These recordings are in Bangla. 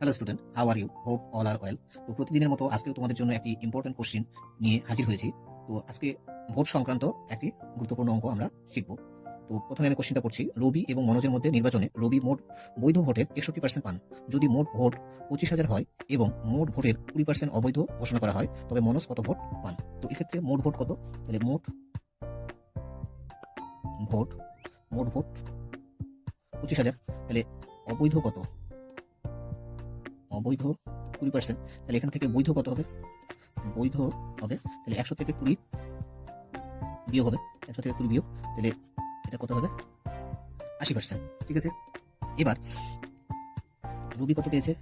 Hello student, how are you? Hope all are well. তো প্রতিদিনের মতো আজকেও তোমাদের জন্য একটি ইম্পর্টেন্ট কোশ্চেন নিয়ে হাজির হয়েছি। তো আজকে ভোট সংক্রান্ত একটি গুরুত্বপূর্ণ অঙ্ক আমরা শিখব। তো প্রথমে আমি কোশ্চেনটা পড়ছি। রবি এবং মনোজের মধ্যে নির্বাচনে রবি মোট বৈধ ভোটের 61% পান। যদি মোট ভোট 25,000 হয় এবং মোট ভোটের 20% অবৈধ ঘোষণা করা হয়, তবে মনোজ কত ভোট পান? তো এক্ষেত্রে মোট ভোট কত? তাহলে ভোট মোট ভোট 25,000। তাহলে অবৈধ কত? অবৈধ 20%। তাহলে এখান থেকে বৈধ কত হবে? বৈধ হবে তাহলে 100 থেকে 20 বিয়োগ হবে। 100 থেকে 20 বিয়োগ, তাহলে এটা কত হবে? 80%। ঠিক আছে, এবার রবি কত পেয়েছে?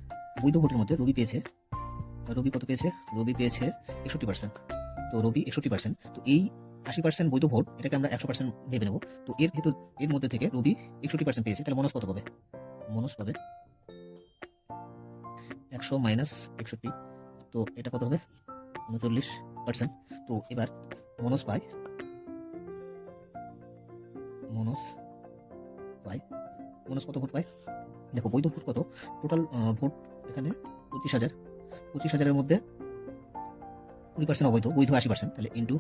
বৈধ ভোটের মধ্যে রবি কত পেয়েছে? রবি পেয়েছে 61%। তো রবি 61%। তো এই 80% বৈধ ভোট, এটাকে আমরা 100% ভেবে নেব। তো এর মধ্যে থেকে রবি 61% পেয়েছে, তাহলে মনোজ কত পাবে? মনোজ পাবে 100 মাইনাস 61। তো এটা কত হবে? 39%। তো এবার মনোজ পায় মনোজ কত ভোট পায়? দেখো বৈধ ভোট কত, টোটাল ভোট এখানে 25,000। 25,000-এর মধ্যে 20% অবৈধ, বৈধ 80%, তাহলে ইন্টু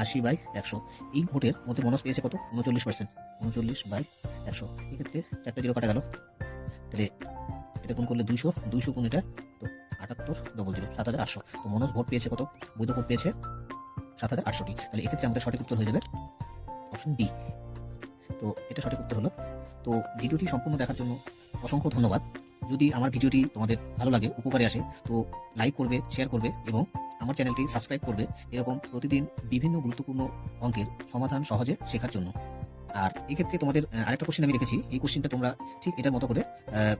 80/100। এই ভোটের মধ্যে মনোজ পেয়েছে কত? 39%। 39/100। এক্ষেত্রে 4টা জিরো কাটা গেল, তাহলে এটা গুণ করলে 200 গুণ এটা, তো 7800, 7,800। তো মনোজ ভোট পেয়েছে কত? বৈধ ভোট পেয়েছে 7,800টি। তাহলে এক্ষেত্রে আমাদের সঠিক উত্তর হয়ে যাবে অপশন বি। তো এটা সঠিক উত্তর হলো। তো ভিডিওটি সম্পূর্ণ দেখার জন্য অসংখ্য ধন্যবাদ। যদি আমার ভিডিওটি তোমাদের ভালো লাগে, উপকারে আসে, তো লাইক করবে, শেয়ার করবে এবং আমার চ্যানেলটি সাবস্ক্রাইব করবে, এরকম প্রতিদিন বিভিন্ন গুরুত্বপূর্ণ অঙ্কের সমাধান সহজে শেখার জন্য। আর এক্ষেত্রে তোমাদের আরেকটা কোশ্চেন আমি রেখেছি, এই কোশ্চেনটা তোমরা ঠিক এটার মতো করে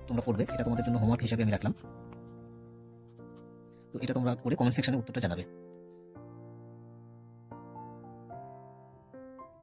তোমরা করবে। এটা তোমাদের জন্য হোমওয়ার্ক হিসাবে আমি রাখলাম। তো এটা তোমরা করে কমেন্ট সেকশনে উত্তরটা জানাবে।